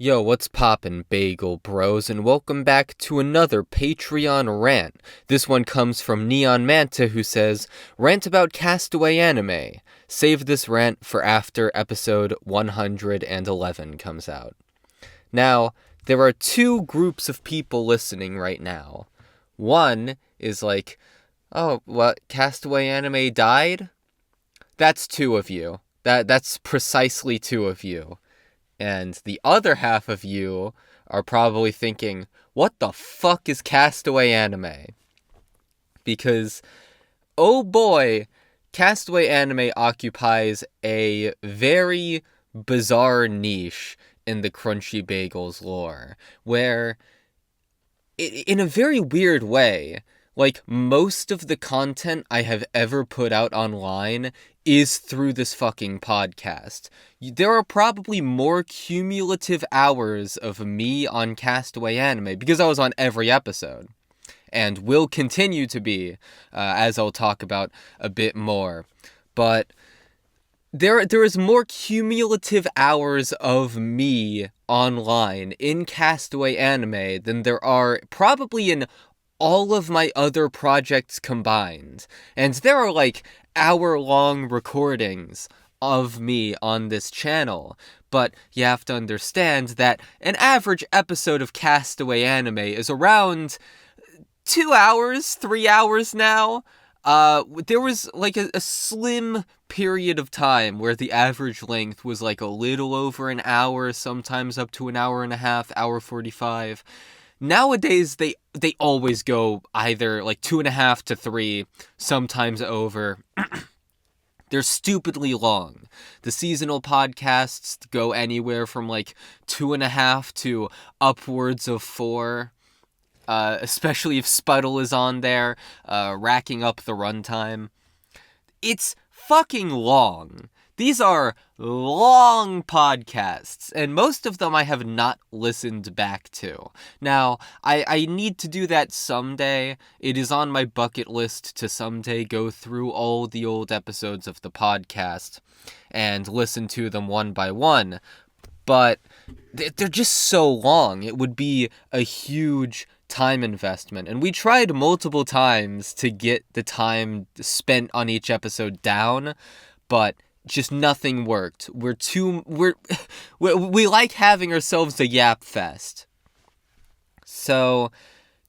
Yo, what's poppin', Bagel Bros, and welcome back to another Patreon rant. This one comes from Neon Manta, who says, "Rant about Castaway anime. Save this rant for after episode 111 comes out." Now, there are two groups of people listening right now. One is like, oh, what, Castaway anime died? That's two of you. That's precisely two of you. And the other half of you are probably thinking, what the fuck is Castaway anime? Because, oh boy, Castaway anime occupies a very bizarre niche in the Crunchy Bagels lore, where, in a very weird way, like, most of the content I have ever put out online is through this fucking podcast. There are probably more cumulative hours of me on Castaway anime, because I was on every episode, and will continue to be, as I'll talk about a bit more. But there is more cumulative hours of me online in Castaway anime than there are probably in all of my other projects combined. And there are like hour-long recordings of me on this channel. But you have to understand that an average episode of Castaway anime is around 2 hours, 3 hours now. There was like a slim period of time where the average length was like a little over an hour, sometimes up to an hour and a half, hour 45. Nowadays, they always go either like 2.5 to 3, sometimes over. They're stupidly long. The seasonal podcasts go anywhere from like 2.5 to upwards of 4. Especially if Spuddle is on there, racking up the runtime. It's fucking long. These are long podcasts, and most of them I have not listened back to. Now, I need to do that someday. It is on my bucket list to someday go through all the old episodes of the podcast and listen to them one by one. But they're just so long. It would be a huge time investment, and we tried multiple times to get the time spent on each episode down, but just nothing worked. We like having ourselves a yap fest. So,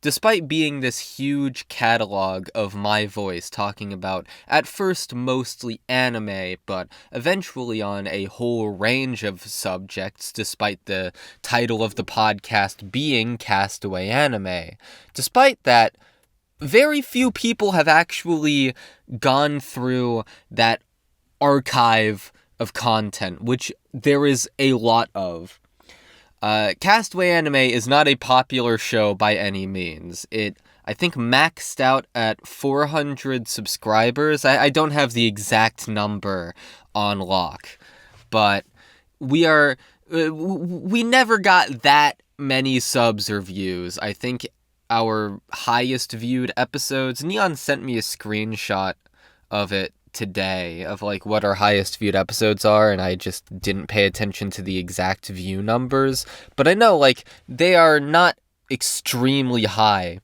despite being this huge catalog of my voice talking about, at first mostly anime, but eventually on a whole range of subjects, despite the title of the podcast being Castaway Anime, despite that, very few people have actually gone through that archive of content, which there is a lot of. Castaway Anime is not a popular show by any means. It, I think, maxed out at 400 subscribers. I don't have the exact number on lock, but we never got that many subs or views. I think our highest viewed episodes, Neon sent me a screenshot of it today, of like what our highest viewed episodes are, and I just didn't pay attention to the exact view numbers, but I know like they are not extremely high,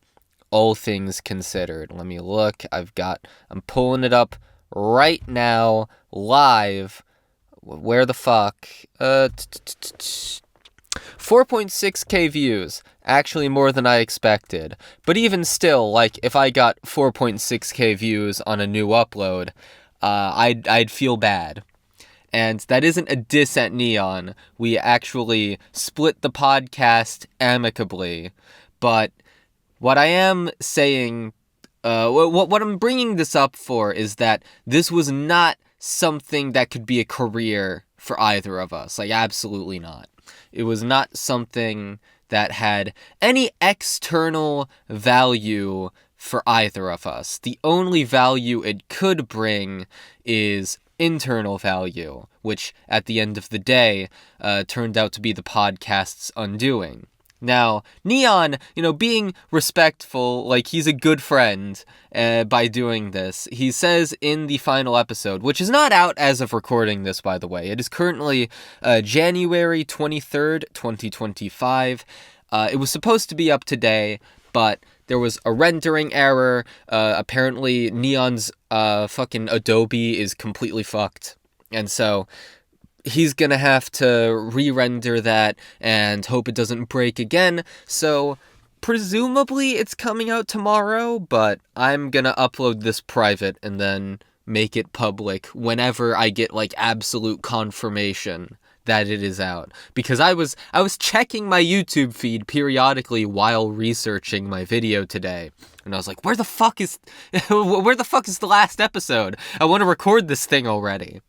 all things considered. Let me look. I'm pulling it up right now live. Where the fuck? 4.6k views. Actually more than I expected. But even still, like, if I got 4.6k views on a new upload, I'd feel bad. And that isn't a diss at Neon. We actually split the podcast amicably. But what I am saying, what I'm bringing this up for is that this was not something that could be a career for either of us. Like, absolutely not. It was not something that had any external value for either of us. The only value it could bring is internal value, which at the end of the day turned out to be the podcast's undoing. Now, Neon, being respectful, like he's a good friend by doing this. He says in the final episode, which is not out as of recording this, by the way. It is currently January 23rd, 2025. It was supposed to be up today, but there was a rendering error. Apparently, Neon's fucking Adobe is completely fucked. And so he's gonna have to re-render that and hope it doesn't break again. So presumably it's coming out tomorrow, but I'm gonna upload this private and then make it public whenever I get like absolute confirmation that it is out. Because I was checking my YouTube feed periodically while researching my video today. And I was like, where the fuck is the last episode? I want to record this thing already.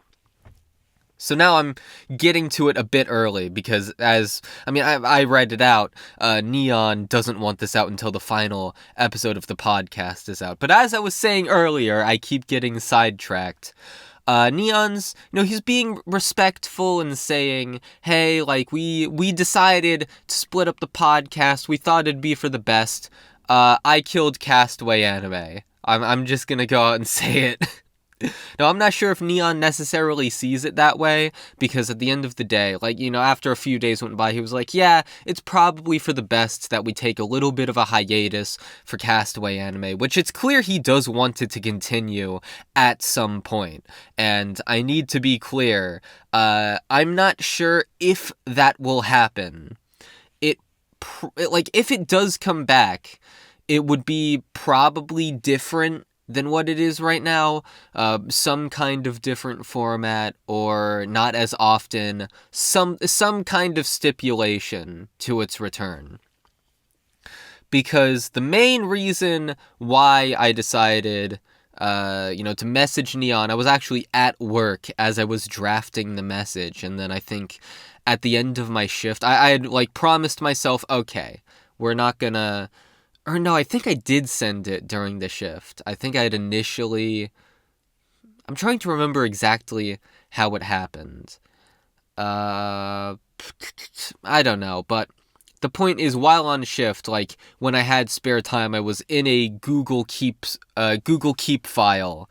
So now I'm getting to it a bit early because I read it out. Neon doesn't want this out until the final episode of the podcast is out. But as I was saying earlier, I keep getting sidetracked. Neon's, he's being respectful and saying, hey, like, we decided to split up the podcast. We thought it'd be for the best. I killed Castaway Anime. I'm just gonna go out and say it. Now, I'm not sure if Neon necessarily sees it that way, because at the end of the day, like, after a few days went by, he was like, yeah, it's probably for the best that we take a little bit of a hiatus for Castaway Anime, which it's clear he does want it to continue at some point. And I need to be clear, I'm not sure if that will happen. If it does come back, it would be probably different than what it is right now, some kind of different format, or not as often, some kind of stipulation to its return. Because the main reason why I decided, to message Neon, I was actually at work as I was drafting the message, and then I think at the end of my shift, I had, like, promised myself, okay, we're not gonna... Or no, I think I did send it during the shift. I think I had initially... I'm trying to remember exactly how it happened. I don't know, but the point is, while on shift, like, when I had spare time, I was in a Google Keep file,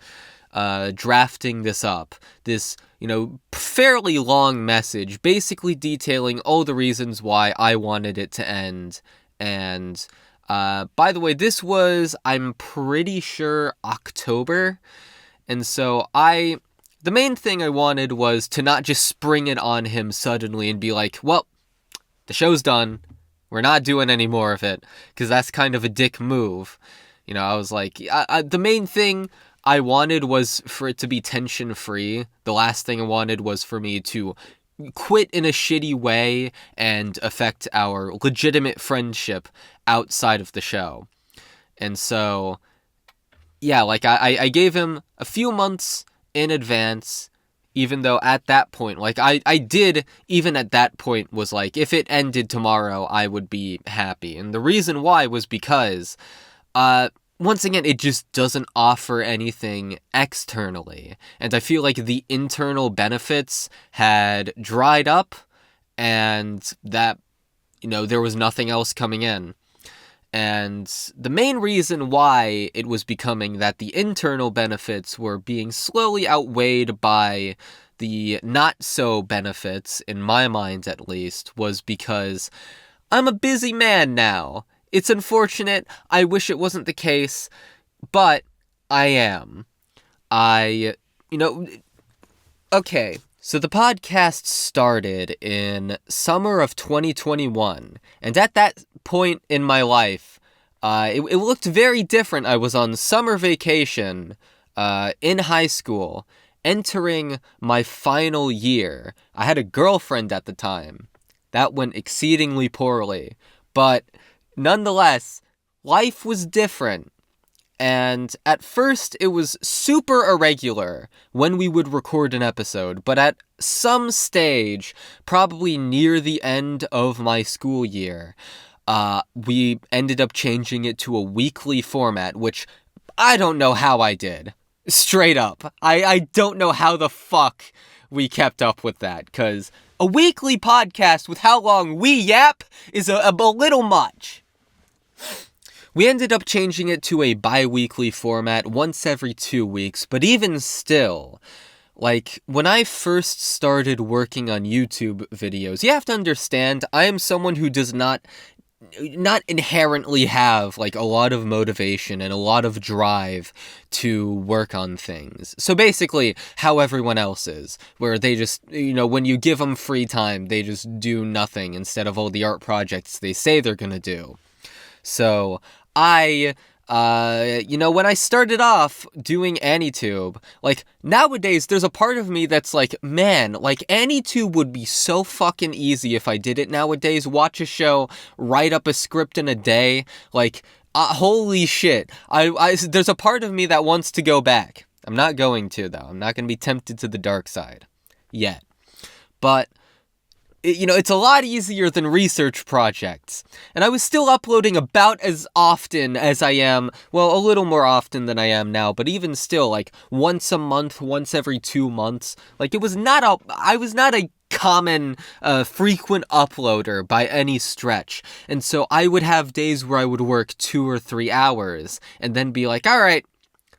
drafting this up. This, fairly long message, basically detailing all the reasons why I wanted it to end, and... by the way, this was, I'm pretty sure, October, and so the main thing I wanted was to not just spring it on him suddenly and be like, well, the show's done, we're not doing any more of it, because that's kind of a dick move. I was like, the main thing I wanted was for it to be tension-free. The last thing I wanted was for me to quit in a shitty way and affect our legitimate friendship outside of the show. And so, yeah, like, I gave him a few months in advance, even though at that point, like, I did, even at that point, was like, if it ended tomorrow, I would be happy. And the reason why was because, once again, it just doesn't offer anything externally. And I feel like the internal benefits had dried up, and that, there was nothing else coming in. And the main reason why it was becoming that the internal benefits were being slowly outweighed by the not-so benefits, in my mind at least, was because I'm a busy man now. It's unfortunate, I wish it wasn't the case, but I am. Okay, so the podcast started in summer of 2021, and at that point in my life, it looked very different. I was on summer vacation, in high school, entering my final year. I had a girlfriend at the time. That went exceedingly poorly, but nonetheless, life was different, and at first it was super irregular when we would record an episode, but at some stage, probably near the end of my school year, we ended up changing it to a weekly format, which I don't know how I did. Straight up. I don't know how the fuck we kept up with that, because A weekly podcast with how long we yap is a little much. We ended up changing it to a bi-weekly format once every 2 weeks, but even still, like, when I first started working on YouTube videos, you have to understand, I am someone who does not inherently have, like, a lot of motivation and a lot of drive to work on things. So basically, how everyone else is, where they just, when you give them free time, they just do nothing instead of all the art projects they say they're gonna do. So, when I started off doing AniTube, like, nowadays, there's a part of me that's like, man, like, AniTube would be so fucking easy if I did it nowadays. Watch a show, write up a script in a day, like, holy shit. There's a part of me that wants to go back. I'm not going to, though. I'm not going to be tempted to the dark side. Yet. But it's a lot easier than research projects. And I was still uploading about as often as I am, well, a little more often than I am now, but even still, like, once a month, once every 2 months. Like, I was not a common, frequent uploader by any stretch. And so I would have days where I would work 2 or 3 hours, and then be like, alright,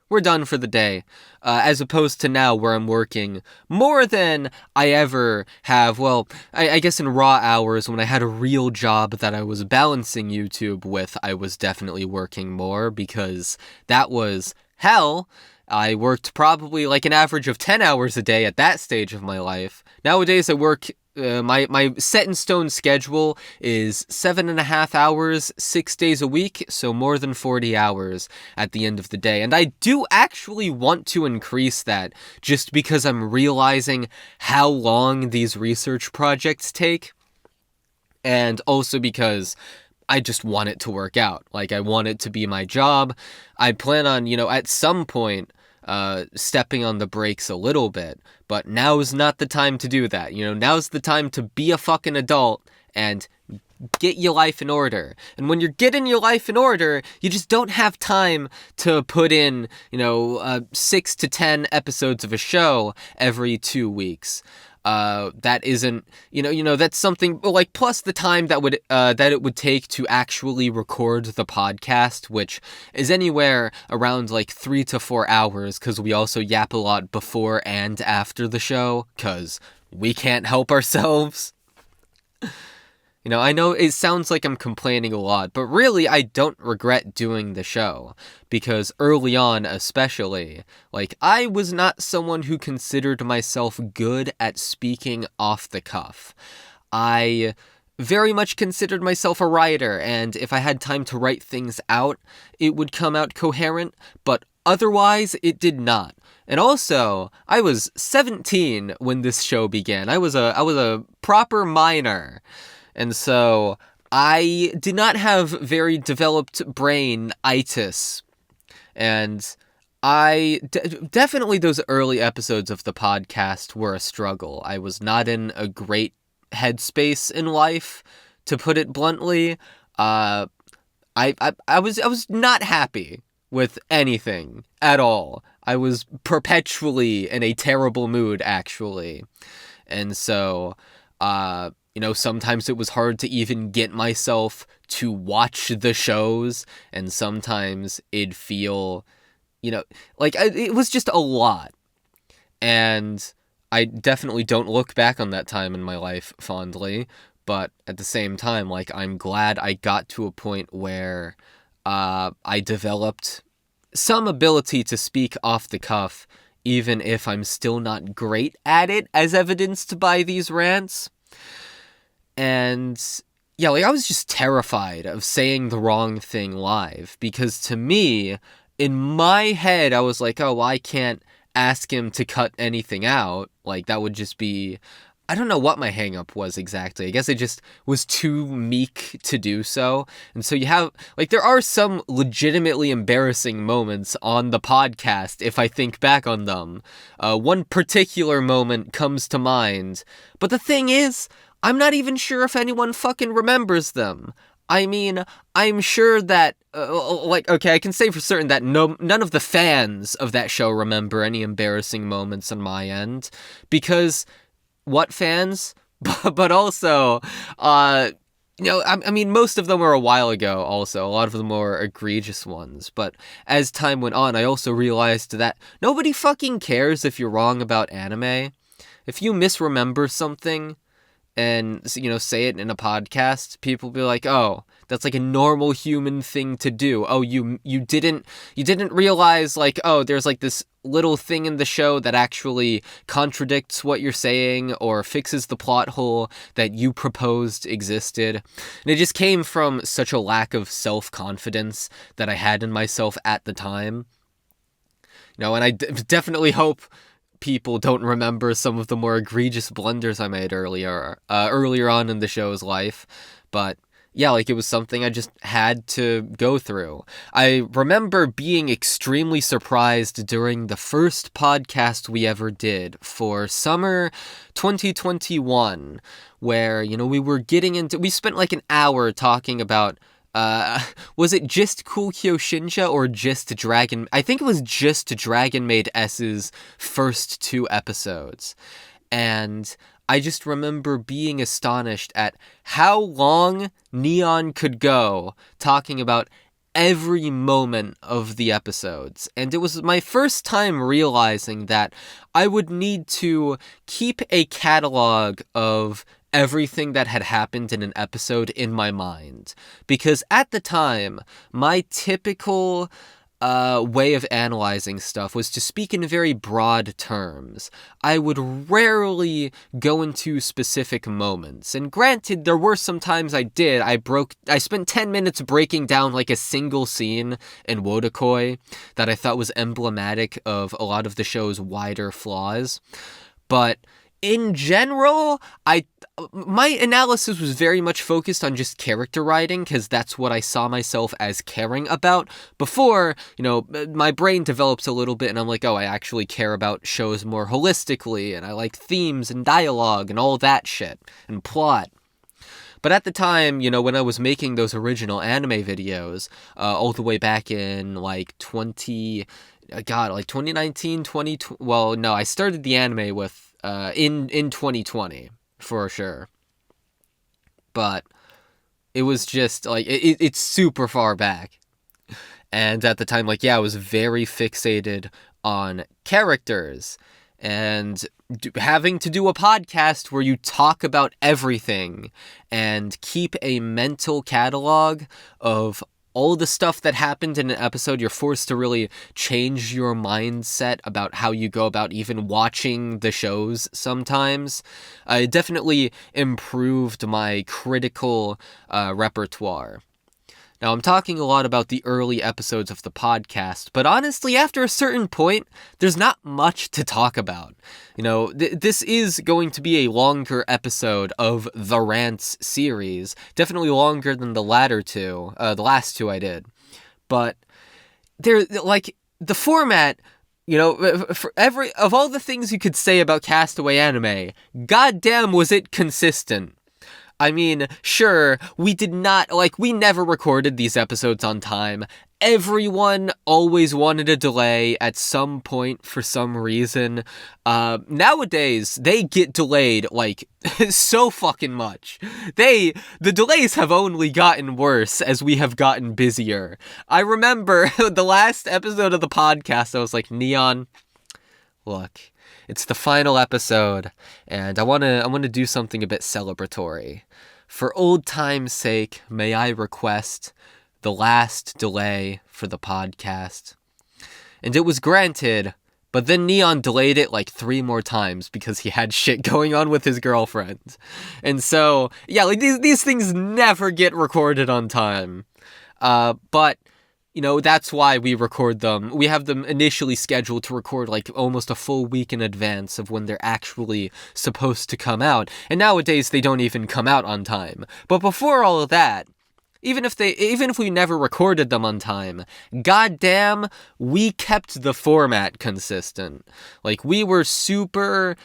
we're done for the day. As opposed to now where I'm working more than I ever have. Well, I guess in raw hours when I had a real job that I was balancing YouTube with, I was definitely working more because that was hell. I worked probably like an average of 10 hours a day at that stage of my life. Nowadays I work, my set in stone schedule is 7.5 hours, 6 days a week, so more than 40 hours at the end of the day. And I do actually want to increase that just because I'm realizing how long these research projects take. And also because I just want it to work out. Like, I want it to be my job. I plan on, at some point, stepping on the brakes a little bit, but now's not the time to do that. Now's the time to be a fucking adult and get your life in order. And when you're getting your life in order, you just don't have time to put in, 6 to 10 episodes of a show every 2 weeks. That isn't, that's something, like, plus the time that it would take to actually record the podcast, which is anywhere around, like, 3 to 4 hours, because we also yap a lot before and after the show, because we can't help ourselves. I know it sounds like I'm complaining a lot, but really I don't regret doing the show, because early on especially, like, I was not someone who considered myself good at speaking off the cuff. I very much considered myself a writer, and if I had time to write things out, it would come out coherent, but otherwise it did not. And also, I was 17 when this show began. I was a proper minor. And so, I did not have very developed brain-itis. And definitely those early episodes of the podcast were a struggle. I was not in a great headspace in life, to put it bluntly. I was not happy with anything at all. I was perpetually in a terrible mood, actually. And so, sometimes it was hard to even get myself to watch the shows, and sometimes it'd feel, like, it was just a lot. And I definitely don't look back on that time in my life fondly, but at the same time, like, I'm glad I got to a point where I developed some ability to speak off the cuff, even if I'm still not great at it, as evidenced by these rants. And yeah, like, I was just terrified of saying the wrong thing live, because to me, in my head, I was like, oh, well, I can't ask him to cut anything out. Like, that would just be, I don't know what my hang-up was exactly. I guess I just was too meek to do so. And so you have, like, there are some legitimately embarrassing moments on the podcast if I think back on them. One particular moment comes to mind. But the thing is, I'm not even sure if anyone fucking remembers them. I mean, I'm sure that, okay, I can say for certain that none of the fans of that show remember any embarrassing moments on my end. Because, what fans? but also, uh, I mean, most of them were a while ago also. A lot of them were egregious ones. But as time went on, I also realized that nobody fucking cares if you're wrong about anime. If you misremember something and, say it in a podcast, people be like, oh, that's like a normal human thing to do. Oh, you didn't realize, like, oh, there's like this little thing in the show that actually contradicts what you're saying or fixes the plot hole that you proposed existed. And it just came from such a lack of self-confidence that I had in myself at the time. And I definitely hope people don't remember some of the more egregious blunders I made earlier on in the show's life. But yeah, like, it was something I just had to go through. I remember being extremely surprised during the first podcast we ever did for summer 2021, where, we spent like an hour talking about was it just Kukyo Shinja or just Dragon? I think it was just Dragon Maid S's first 2 episodes. And I just remember being astonished at how long Neon could go talking about every moment of the episodes. And it was my first time realizing that I would need to keep a catalog of everything that had happened in an episode in my mind. Because at the time, my typical way of analyzing stuff was to speak in very broad terms. I would rarely go into specific moments. And granted, there were some times I did. I spent 10 minutes breaking down like a single scene in Wodakoi that I thought was emblematic of a lot of the show's wider flaws. But in general, my analysis was very much focused on just character writing, because that's what I saw myself as caring about. Before, my brain develops a little bit and I'm like, oh, I actually care about shows more holistically, and I like themes and dialogue and all that shit, and plot. But at the time, when I was making those original anime videos, all the way back in, like, 2019, 2020, well, no, I started the anime with, in 2020, for sure. But it was just, like, it's super far back. And at the time, like, yeah, I was very fixated on characters. And having to do a podcast where you talk about everything and keep a mental catalog of all the stuff that happened in an episode, you're forced to really change your mindset about how you go about even watching the shows sometimes. It definitely improved my critical repertoire. Now, I'm talking a lot about the early episodes of the podcast, but honestly, after a certain point, there's not much to talk about. This is going to be a longer episode of the Rants series, definitely longer than the last 2 I did. But the format, for of all the things you could say about Castaway Anime, goddamn was it consistent. I mean, sure, we never recorded these episodes on time. Everyone always wanted a delay at some point for some reason. Nowadays, they get delayed, like, so fucking much. The delays have only gotten worse as we have gotten busier. I remember the last episode of the podcast, I was like, Neon, look, it's the final episode, and I want to do something a bit celebratory. For old time's sake, may I request the last delay for the podcast? And it was granted, but then Neon delayed it like 3 more times because he had shit going on with his girlfriend. And so, yeah, like, these things never get recorded on time. But that's why we record them. We have them initially scheduled to record like almost a full week in advance of when they're actually supposed to come out. And nowadays they don't even come out on time. But before all of that, Even if we never recorded them on time, goddamn, we kept the format consistent. Like, we were super,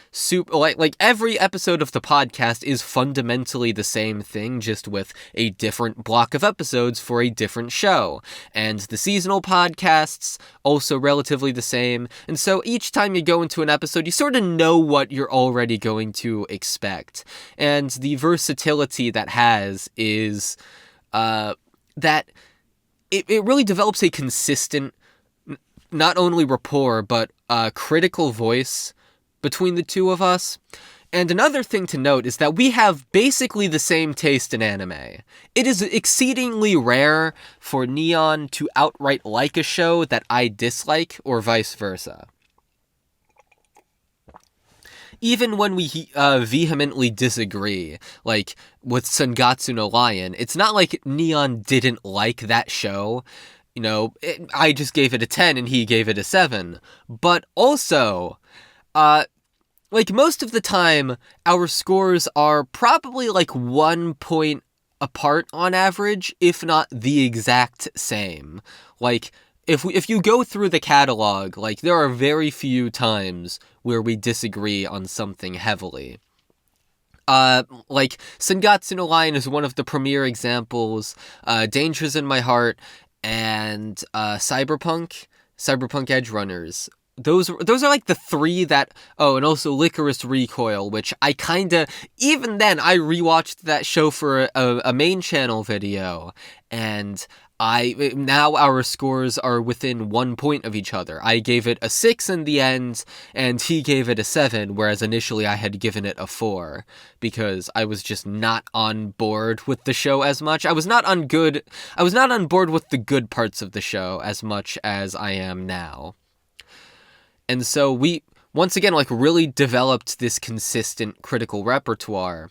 like every episode of the podcast is fundamentally the same thing, just with a different block of episodes for a different show. And the seasonal podcasts, also relatively the same. And so each time you go into an episode, you sort of know what you're already going to expect. And the versatility that has is that it really develops a consistent, not only rapport, but critical voice between the two of us. And another thing to note is that we have basically the same taste in anime. It is exceedingly rare for Neon to outright like a show that I dislike, or vice versa. Even when we vehemently disagree, like with Sangatsu no Lion, it's not like Neon didn't like that show. You know, I just gave it a 10 and he gave it a 7. But also, like most of the time, our scores are probably like 1 point apart on average, if not the exact same. Like, if you go through the catalog, like, there are very few times where we disagree on something heavily. Like, Sangatsu no Lion is one of the premier examples, Dangers in My Heart, and Cyberpunk Edge Runners. Those are like the three that, and also Licorice Recoil, which I kinda, even then, I rewatched that show for a main channel video, and now our scores are within 1 point of each other. I gave it a 6 in the end, and he gave it a 7, whereas initially I had given it a 4, because I was just not on board with the show as much. I was not on board with the good parts of the show as much as I am now. And so we, once again, like, really developed this consistent critical repertoire.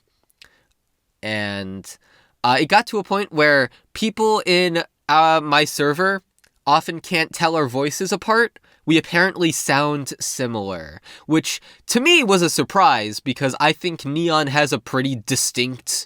And it got to a point where people in my server often can't tell our voices apart. We apparently sound similar, which to me was a surprise, because I think Neon has a pretty distinct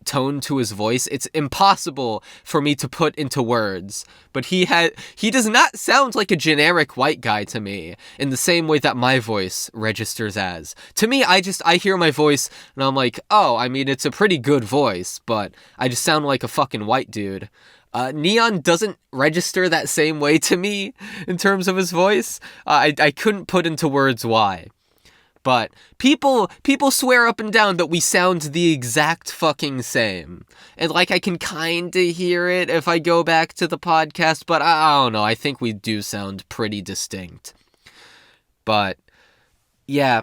tone to his voice. It's impossible for me to put into words, but he does not sound like a generic white guy to me in the same way that my voice registers as. To me, I hear my voice and I'm like, oh, I mean, it's a pretty good voice, but I just sound like a fucking white dude. Neon doesn't register that same way to me in terms of his voice. I couldn't put into words why. But people swear up and down that we sound the exact fucking same. And, like, I can kinda hear it if I go back to the podcast, but I don't know, I think we do sound pretty distinct. But, yeah,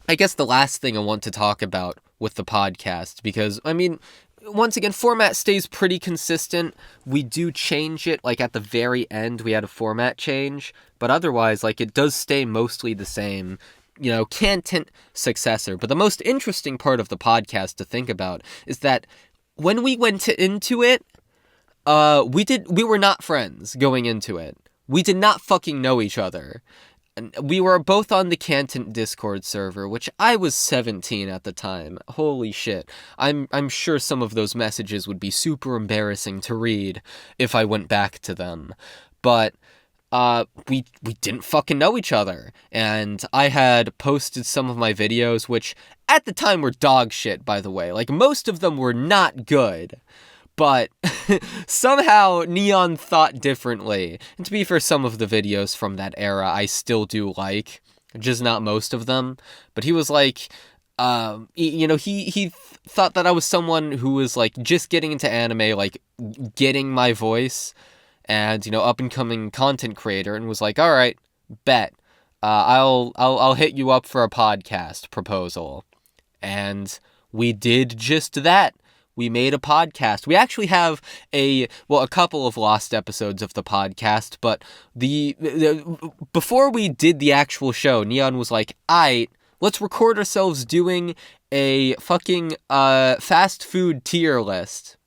I guess the last thing I want to talk about with the podcast, because, I mean, once again, format stays pretty consistent. We do change it, like, at the very end, we had a format change, but otherwise, like, it does stay mostly the same. You know, content successor. But the most interesting part of the podcast to think about is that when we went into it, we were not friends going into it. We did not fucking know each other. And we were both on the Canton Discord server, which I was 17 at the time. Holy shit. I'm sure some of those messages would be super embarrassing to read if I went back to them. But we didn't fucking know each other, and I had posted some of my videos, which at the time were dog shit, by the way. Like, most of them were not good, but somehow Neon thought differently. And to be fair, some of the videos from that era I still do like, just not most of them. But he was like, he thought that I was someone who was, like, just getting into anime, like, getting my voice, and, you know, up-and-coming content creator, and was like, all right, bet. I'll hit you up for a podcast proposal. And we did just that. We made a podcast. We actually have a couple of lost episodes of the podcast, but before we did the actual show, Neon was like, aight, let's record ourselves doing a fucking fast food tier list.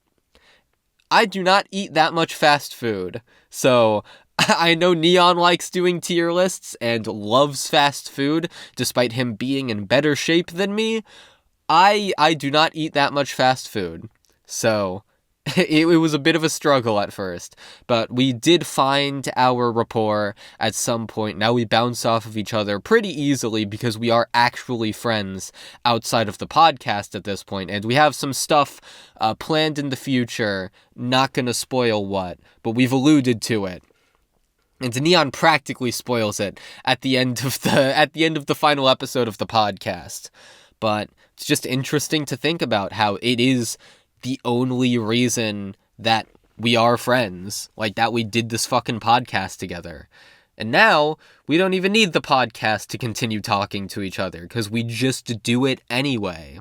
I do not eat that much fast food, so I know Neon likes doing tier lists and loves fast food, despite him being in better shape than me. I do not eat that much fast food, so It was a bit of a struggle at first, but we did find our rapport at some point. Now we bounce off of each other pretty easily because we are actually friends outside of the podcast at this point, and we have some stuff planned in the future. Not gonna spoil what, but we've alluded to it. And Neon practically spoils it at the end of the final episode of the podcast. But it's just interesting to think about how it is the only reason that we are friends, like that we did this fucking podcast together. And now we don't even need the podcast to continue talking to each other because we just do it anyway.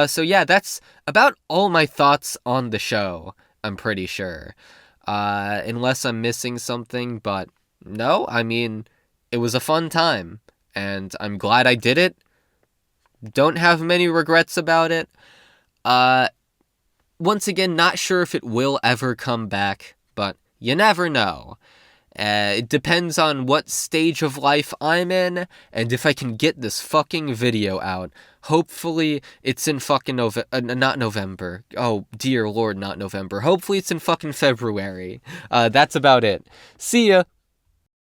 So yeah, that's about all my thoughts on the show, I'm pretty sure. Unless I'm missing something, but no, I mean, it was a fun time, and I'm glad I did it. Don't have many regrets about it. Once again, not sure if it will ever come back, but you never know. It depends on what stage of life I'm in, and if I can get this fucking video out. Hopefully, it's in fucking not November. Oh, dear lord, not November. Hopefully, it's in fucking February. That's about it. See ya!